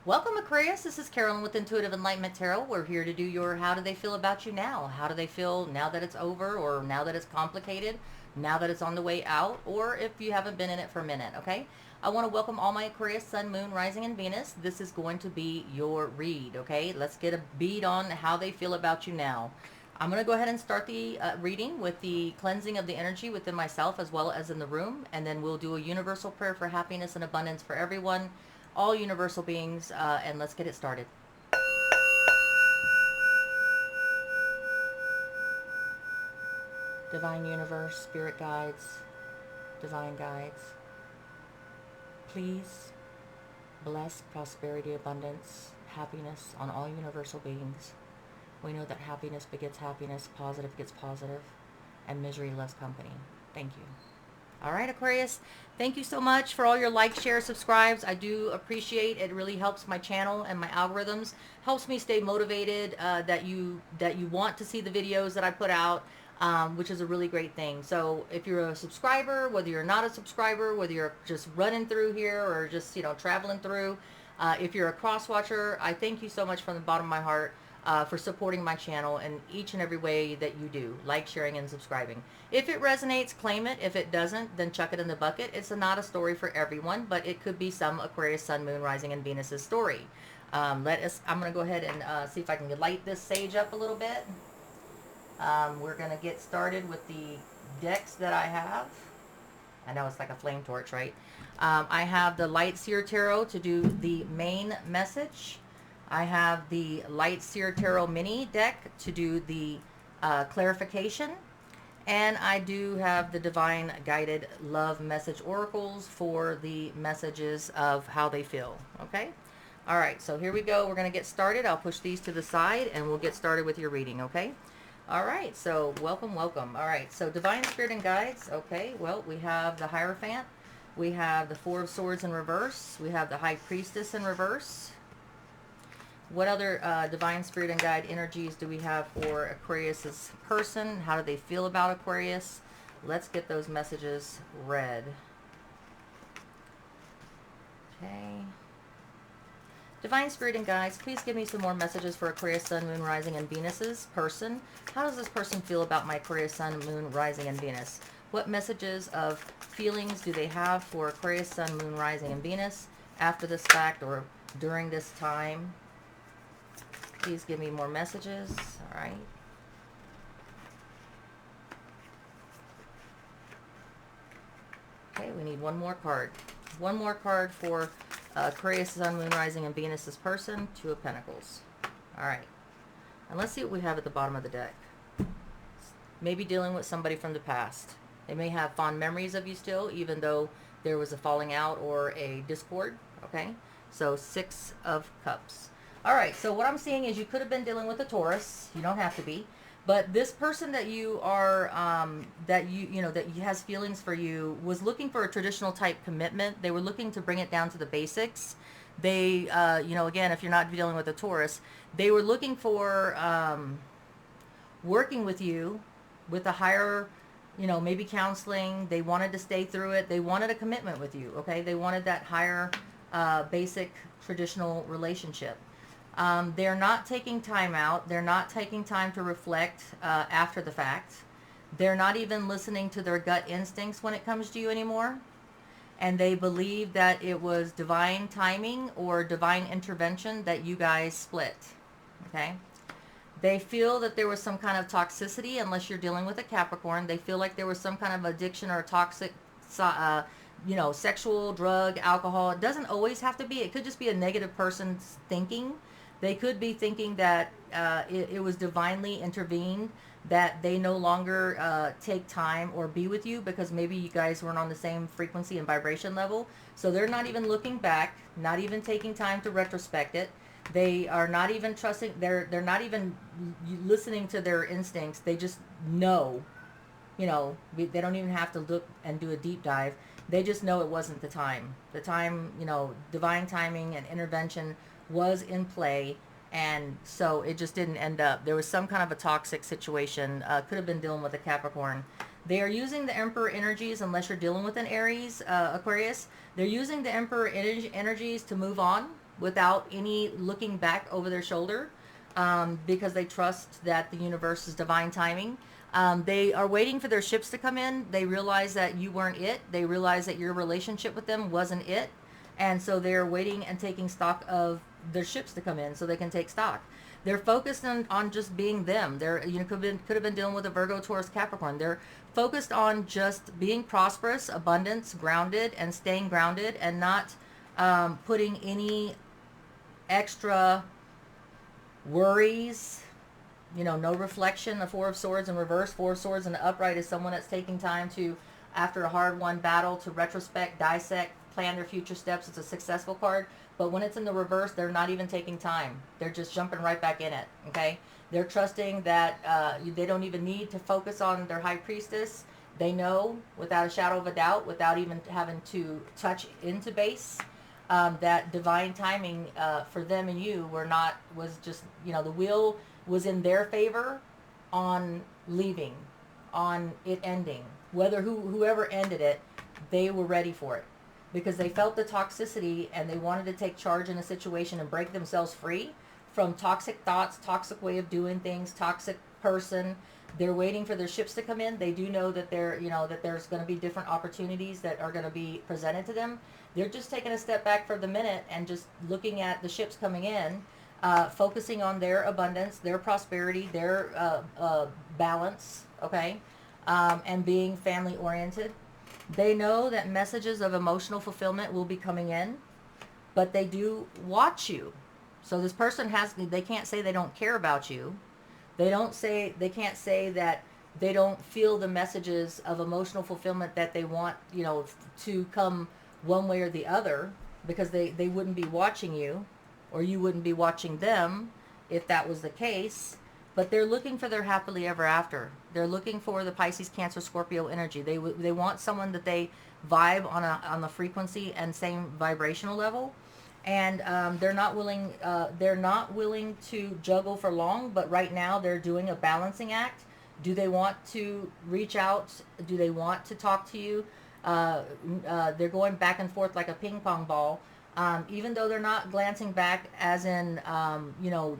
Welcome, Aquarius. This is Carolyn with Intuitive Enlightenment Tarot. We're here to do your how do they feel about you now? How do they feel now that it's over, or now that it's complicated, now that it's on the way out, or if you haven't been in it for a minute, okay? I want to welcome all my Aquarius, Sun, Moon, Rising, and Venus. This is going to be your read, okay? Let's get a bead on how they feel about you now. I'm going to go ahead and start the reading with the cleansing of the energy within myself as well as in the room, and then we'll do a universal prayer for happiness and abundance for everyone, all universal beings, and let's get it started. Divine universe, spirit guides, divine guides, please bless prosperity, abundance, happiness on all universal beings. We know that happiness begets happiness, positive gets positive, and misery loves company. Thank you. All right, Aquarius, thank you so much for all your likes, shares, subscribes. I do appreciate it. It really helps my channel and my algorithms, helps me stay motivated, that you want to see the videos that I put out, which is a really great thing. So if you're a subscriber, whether you're not a subscriber, whether you're just running through here or just, traveling through, if you're a cross watcher, I thank you so much from the bottom of my heart for supporting my channel in each and every way that you do, like, sharing, and subscribing. If it resonates, claim it. If it doesn't, then chuck it in the bucket. It's not a story for everyone, but it could be some Aquarius, Sun, Moon, Rising, and Venus's story. I'm going to go ahead and see if I can light this sage up a little bit. We're going to get started with the decks that I have. I know it's like a flame torch, right? I have the Light Seer Tarot to do the main message. I have the Light Seer Tarot mini deck to do the clarification. And I do have the Divine Guided Love Message Oracles for the messages of how they feel. Okay? All right, so here we go. We're going to get started. I'll push these to the side and we'll get started with your reading, okay? All right, so welcome, welcome. All right, so Divine Spirit and Guides. Okay, well, we have the Hierophant. We have the Four of Swords in reverse. We have the High Priestess in reverse. What other Divine Spirit and Guide energies do we have for Aquarius's person? How do they feel about Aquarius? Let's get those messages read. Okay. Divine Spirit and Guides, please give me some more messages for Aquarius, Sun, Moon, Rising, and Venus's person. How does this person feel about my Aquarius, Sun, Moon, Rising, and Venus? What messages of feelings do they have for Aquarius, Sun, Moon, Rising, and Venus after this fact or during this time? Please give me more messages. All right. Okay, we need one more card. One more card for Aquarius, Sun, Moon, Rising, and Venus's person. Two of Pentacles. All right. And let's see what we have at the bottom of the deck. Maybe dealing with somebody from the past. They may have fond memories of you still, even though there was a falling out or a discord. Okay. So Six of Cups. All right, so what I'm seeing is you could have been dealing with a Taurus. You don't have to be. But this person that you are, that has feelings for you was looking for a traditional type commitment. They were looking to bring it down to the basics. They, again, if you're not dealing with a Taurus, they were looking for working with you with a higher, maybe counseling. They wanted to stay through it. They wanted a commitment with you, okay? They wanted that higher, basic, traditional relationship. They're not taking time out. They're not taking time to reflect after the fact. They're not even listening to their gut instincts when it comes to you anymore. And they believe that it was divine timing or divine intervention that you guys split. Okay? They feel that there was some kind of toxicity, unless you're dealing with a Capricorn. They feel like there was some kind of addiction or toxic, sexual, drug, alcohol. It doesn't always have to be. It could just be a negative person's thinking. They could be thinking that it was divinely intervened, that they no longer take time or be with you because maybe you guys weren't on the same frequency and vibration level. So they're not even looking back, not even taking time to retrospect it. They are not even trusting, they're not even listening to their instincts. They just know, they don't even have to look and do a deep dive. They just know it wasn't the time. The time, divine timing and intervention was in play, and so it just didn't end up. There was some kind of a toxic situation. Could have been dealing with a Capricorn. They are using the Emperor energies, unless you're dealing with an Aries, Aquarius. They're using the Emperor energies to move on. without any looking back over their shoulder, because they trust that the universe is divine timing. They are waiting for their ships to come in. They realize that you weren't it. They realize that your relationship with them wasn't it. And so they're waiting and taking stock of their ships to come in so they can take stock. They're focused on just being them. They're, you know, could have been dealing with a Virgo, Taurus, Capricorn. They're focused on just being prosperous, abundance, grounded, and staying grounded, and not putting any extra worries. You know, no reflection. The Four of Swords in reverse, Four of Swords in the upright is someone that's taking time to, after a hard-won battle, to retrospect, dissect, plan their future steps. It's a successful card. But when it's in the reverse, they're not even taking time. They're just jumping right back in it, okay? They're trusting that they don't even need to focus on their High Priestess. They know, without a shadow of a doubt, without even having to touch into base, that divine timing for them and you was just, you know, the wheel was in their favor on leaving, on it ending. Whoever ended it, they were ready for it, because they felt the toxicity and they wanted to take charge in a situation and break themselves free from toxic thoughts, toxic way of doing things, toxic person. They're waiting for their ships to come in. They do know that that there's going to be different opportunities that are going to be presented to them. They're just taking a step back for the minute and just looking at the ships coming in, focusing on their abundance, their prosperity, their balance, okay, and being family oriented. They know that messages of emotional fulfillment will be coming in, but they do watch you. So this person they can't say they don't care about you. They can't say that they don't feel the messages of emotional fulfillment that they want, you know, to come one way or the other, because they wouldn't be watching you, or you wouldn't be watching them if that was the case. But they're looking for their happily ever after. They're looking for the Pisces, Cancer, Scorpio energy. They want someone that they vibe on the frequency and same vibrational level, and they're not willing to juggle for long. But right now they're doing a balancing act. Do they want to reach out? Do they want to talk to you? They're going back and forth like a ping pong ball. Even though they're not glancing back as in,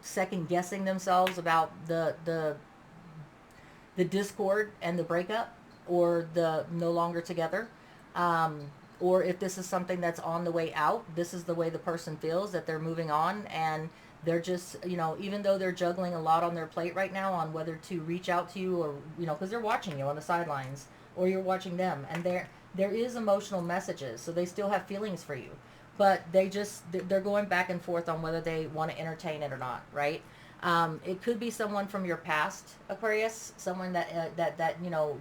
second guessing themselves about the discord and the breakup, or the no longer together, or if this is something that's on the way out. This is the way the person feels, that they're moving on, and they're just, even though they're juggling a lot on their plate right now on whether to reach out to you, or, because they're watching you on the sidelines, or you're watching them, and there is emotional messages, so they still have feelings for you. But they're going back and forth on whether they want to entertain it or not, right? It could be someone from your past, Aquarius, someone that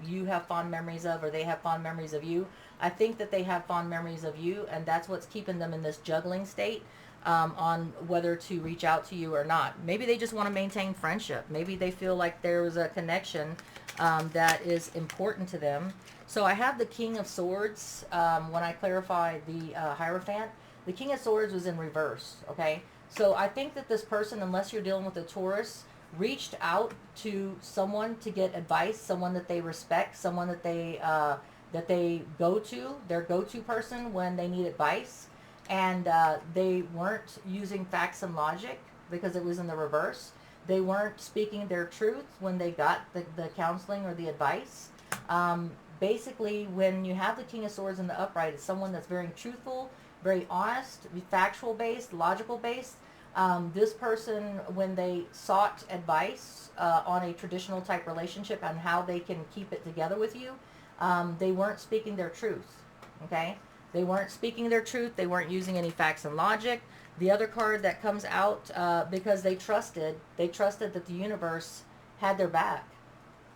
you have fond memories of, or they have fond memories of you. I think that they have fond memories of you, and that's what's keeping them in this juggling state on whether to reach out to you or not. Maybe they just want to maintain friendship. Maybe they feel like there was a connection that is important to them. So I have the King of Swords when I clarify the Hierophant. The King of Swords was in reverse, okay? So I think that this person, unless you're dealing with a Taurus, reached out to someone to get advice, someone that they respect, someone that they go to, their go-to person when they need advice. And they weren't using facts and logic because it was in the reverse. They weren't speaking their truth when they got the counseling or the advice. Basically, when you have the King of Swords in the upright, it's someone that's very truthful, very honest, factual based, logical based. This person, when they sought advice on a traditional type relationship on how they can keep it together with you, they weren't speaking their truth, okay? They weren't speaking their truth. They weren't using any facts and logic. The other card that comes out, because they trusted that the universe had their back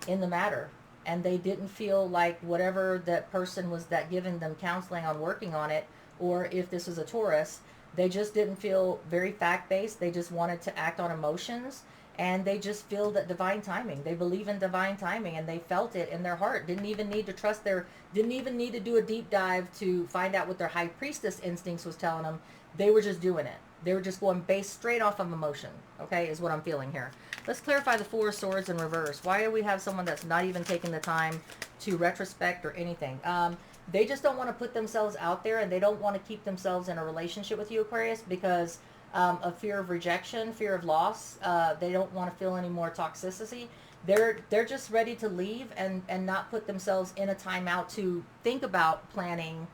in the matter. And they didn't feel like whatever that person was that giving them counseling on working on it, or if this was a Taurus, they just didn't feel very fact-based. They just wanted to act on emotions, and they just feel that divine timing. They believe in divine timing, and they felt it in their heart. Didn't even need to do a deep dive to find out what their High Priestess instincts was telling them. They were just doing it. They were just going based straight off of emotion, okay, is what I'm feeling here. Let's clarify the Four of Swords in reverse. Why do we have someone that's not even taking the time to retrospect or anything? They just don't want to put themselves out there, and they don't want to keep themselves in a relationship with you, Aquarius, because of fear of rejection, fear of loss. They don't want to feel any more toxicity. They're just ready to leave and not put themselves in a timeout to think about planning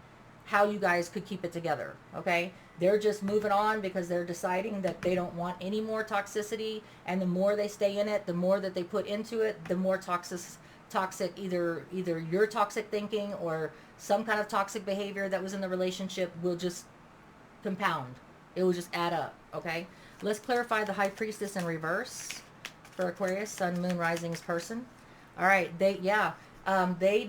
how you guys could keep it together. Okay, they're just moving on because they're deciding that they don't want any more toxicity, and the more they stay in it, the more that they put into it, the more toxic either your toxic thinking or some kind of toxic behavior that was in the relationship will just compound. It will just add up. Okay, let's clarify the high priestess in reverse for Aquarius, sun, moon, rising's person. All right, they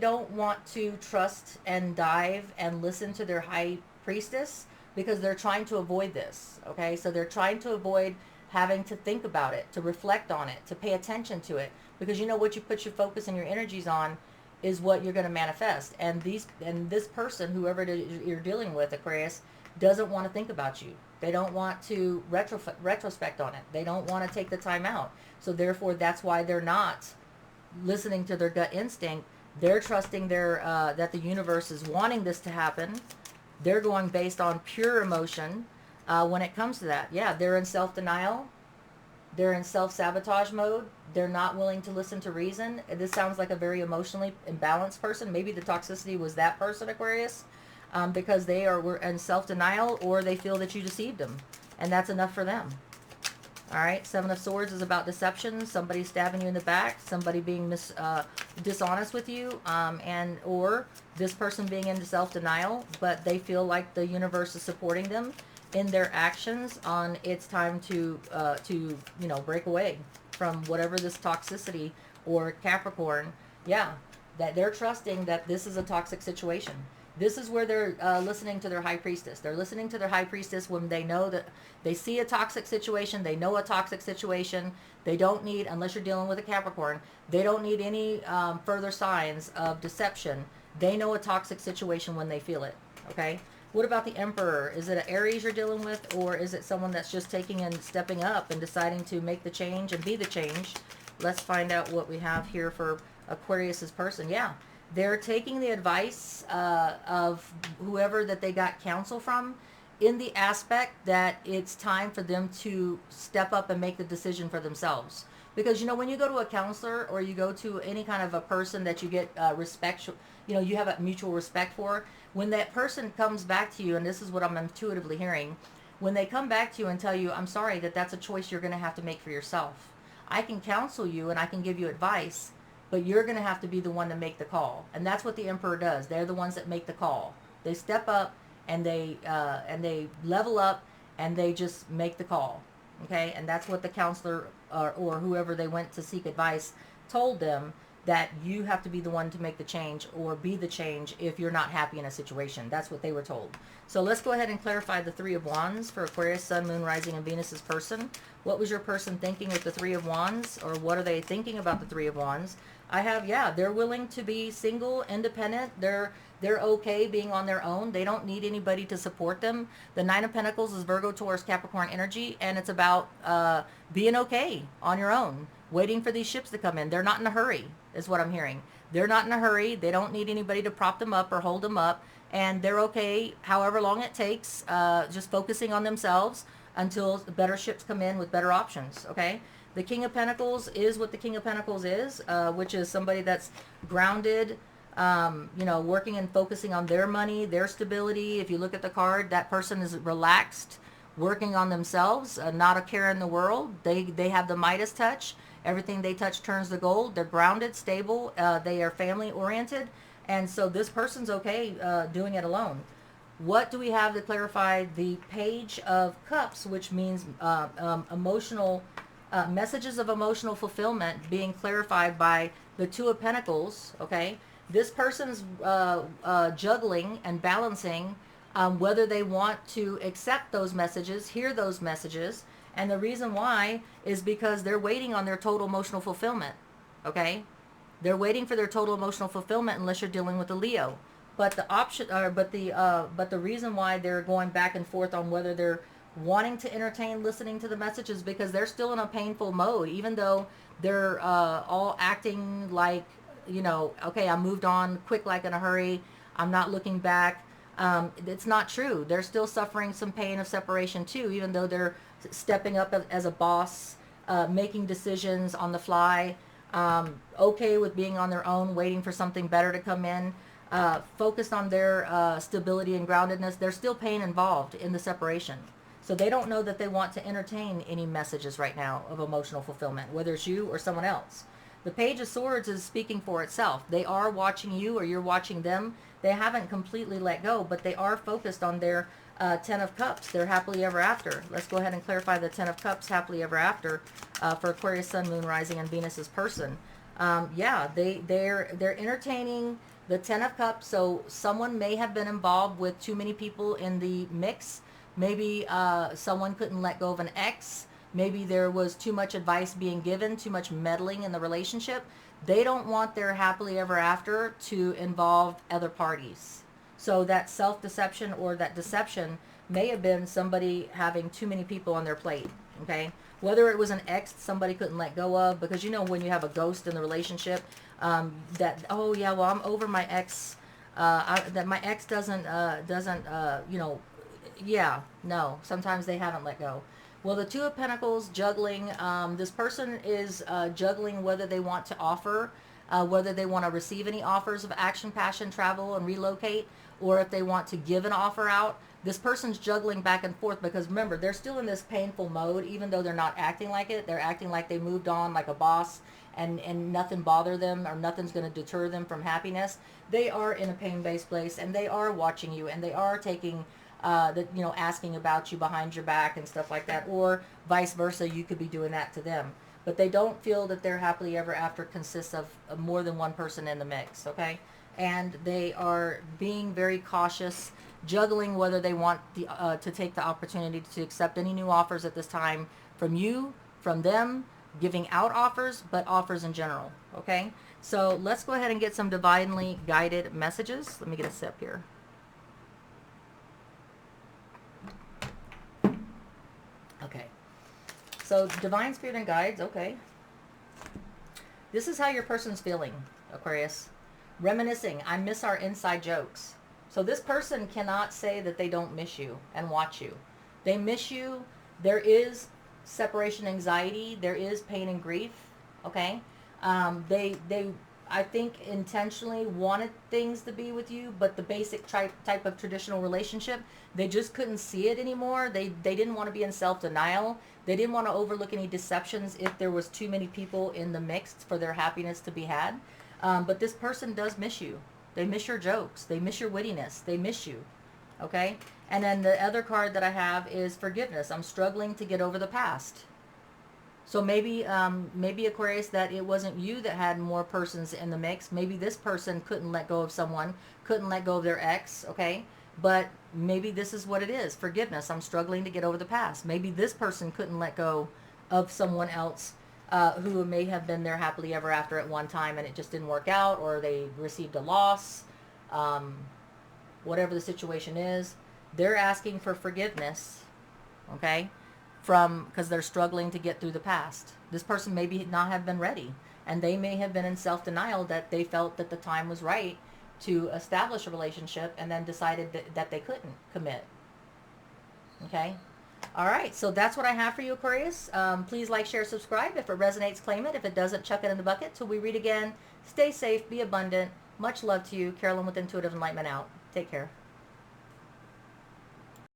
don't want to trust and dive and listen to their high priestess because they're trying to avoid this. Okay, so they're trying to avoid having to think about it, to reflect on it, to pay attention to it, because you know what you put your focus and your energies on is what you're going to manifest. And this person, whoever it is you're dealing with, Aquarius, doesn't want to think about you. They don't want to retrospect on it. They don't want to take the time out. So therefore, that's why they're not listening to their gut instinct. They're trusting that the universe is wanting this to happen. They're going based on pure emotion. When it comes to that, yeah, they're in self-denial. They're in self-sabotage mode. They're not willing to listen to reason. This sounds like a very emotionally imbalanced person. Maybe the toxicity was that person, Aquarius, because were in self-denial, or they feel that you deceived them, and that's enough for them. All right, Seven of Swords is about deception, somebody stabbing you in the back, somebody being dishonest with you, and or this person being into self-denial, but they feel like the universe is supporting them in their actions on it's time to break away from whatever this toxicity or Capricorn. Yeah, that they're trusting that this is a toxic situation. This is where they're listening to their high priestess. They're listening to their high priestess when they know that they see a toxic situation. They know a toxic situation. They don't need, unless you're dealing with a Capricorn, they don't need any further signs of deception. They know a toxic situation when they feel it. Okay. What about the Emperor? Is it an Aries you're dealing with, or is it someone that's just taking and stepping up and deciding to make the change and be the change? Let's find out what we have here for Aquarius's person. Yeah, they're taking the advice of whoever that they got counsel from, in the aspect that it's time for them to step up and make the decision for themselves. Because when you go to a counselor or you go to any kind of a person that you get respect, you have a mutual respect for, when that person comes back to you, and this is what I'm intuitively hearing, when they come back to you and tell you, I'm sorry, that's a choice you're going to have to make for yourself. I can counsel you and I can give you advice, but you're going to have to be the one to make the call. And that's what the Emperor does. They're the ones that make the call. They step up and they level up and they just make the call. Okay, and that's what the counselor or whoever they went to seek advice told them, that you have to be the one to make the change or be the change if you're not happy in a situation. That's what they were told. So let's go ahead and clarify the Three of Wands for Aquarius, Sun, Moon, Rising, and Venus's person. What was your person thinking with the Three of Wands, or what are they thinking about the Three of Wands? I have, yeah, they're willing to be single, independent. They're okay being on their own. They don't need anybody to support them. The Nine of Pentacles is Virgo, Taurus, Capricorn energy, and it's about being okay on your own, waiting for these ships to come in. They're not in a hurry, is what I'm hearing. They're not in a hurry. They don't need anybody to prop them up or hold them up, and they're okay however long it takes, just focusing on themselves until better ships come in with better options, okay? The King of Pentacles is what the King of Pentacles is, which is somebody that's grounded, working and focusing on their money, their stability. If you look at the card, that person is relaxed, working on themselves, not a care in the world. They have the Midas touch. Everything they touch turns to gold. They're grounded, stable. They are family oriented. And so this person's okay doing it alone. What do we have to clarify? The Page of Cups, which means emotional messages of emotional fulfillment being clarified by the Two of Pentacles, okay? This person's juggling and balancing whether they want to accept those messages, hear those messages, and the reason why is because they're waiting on their total emotional fulfillment, okay? They're waiting for their total emotional fulfillment unless you're dealing with a Leo. But the reason why they're going back and forth on whether they're wanting to entertain listening to the messages, because they're still in a painful mode, even though they're all acting like, okay, I moved on quick, like in a hurry. I'm not looking back. It's not true. They're still suffering some pain of separation too, even though they're stepping up as a boss, making decisions on the fly, okay with being on their own, waiting for something better to come in, focused on their stability and groundedness. There's still pain involved in the separation. So they don't know that they want to entertain any messages right now of emotional fulfillment, whether it's you or someone else. The Page of Swords is speaking for itself. They are watching you or you're watching them. They haven't completely let go, but they are focused on their Ten of Cups, their happily ever after. Let's go ahead and clarify the Ten of Cups, happily ever after, for Aquarius, Sun, Moon, Rising, and Venus's person. Yeah, they're entertaining the Ten of Cups. So someone may have been involved with too many people in the mix. Maybe someone couldn't let go of an ex. Maybe there was too much advice being given, too much meddling in the relationship. They don't want their happily ever after to involve other parties. So that self-deception or that deception may have been somebody having too many people on their plate, okay? Whether it was an ex somebody couldn't let go of, because you know when you have a ghost in the relationship, that, oh yeah, well, I'm over my ex, that my ex doesn't, you know, yeah, no, sometimes they haven't let go. Well, the Two of Pentacles, juggling. This person is juggling whether they want to offer, whether they want to receive any offers of action, passion, travel, and relocate, or if they want to give an offer out. This person's juggling back and forth because remember, they're still in this painful mode, even though they're not acting like it. They're acting like they moved on like a boss and nothing bothered them or nothing's going to deter them from happiness. They are in a pain-based place and they are watching you and they are taking you know, asking about you behind your back and stuff like that, or vice versa, you could be doing that to them. But they don't feel that their happily ever after consists of more than one person in the mix, okay? And they are being very cautious, juggling whether they want to take the opportunity to accept any new offers at this time from you, from them, giving out offers, but offers in general, okay? So let's go ahead and get some divinely guided messages. Let me get a sip here. Okay, so divine spirit and guides, okay. This is how your person's feeling, Aquarius. Reminiscing, I miss our inside jokes. So this person cannot say that they don't miss you and watch you. They miss you. There is separation anxiety. There is pain and grief, okay. They I think intentionally wanted things to be with you, but the basic type of traditional relationship, they just couldn't see it anymore. They didn't want to be in self-denial. They didn't want to overlook any deceptions if there was too many people in the mix for their happiness to be had. But this person does miss you. They miss your jokes. They miss your wittiness. They miss you. Okay? And then the other card that I have is forgiveness. I'm struggling to get over the past. So maybe Aquarius, that it wasn't you that had more persons in the mix. Maybe this person couldn't let go of someone, couldn't let go of their ex, okay? But maybe this is what it is, forgiveness. I'm struggling to get over the past. Maybe this person couldn't let go of someone else who may have been their happily ever after at one time and it just didn't work out, or they received a loss, whatever the situation is. They're asking for forgiveness, okay? Because they're struggling to get through the past. This person may not have been ready, and they may have been in self-denial that they felt that the time was right to establish a relationship and then decided that they couldn't commit. Okay? All right, so that's what I have for you, Aquarius. Please like, share, subscribe. If it resonates, claim it. If it doesn't, chuck it in the bucket. Till we read again, stay safe, be abundant. Much love to you. Carolyn with Intuitive Enlightenment out. Take care.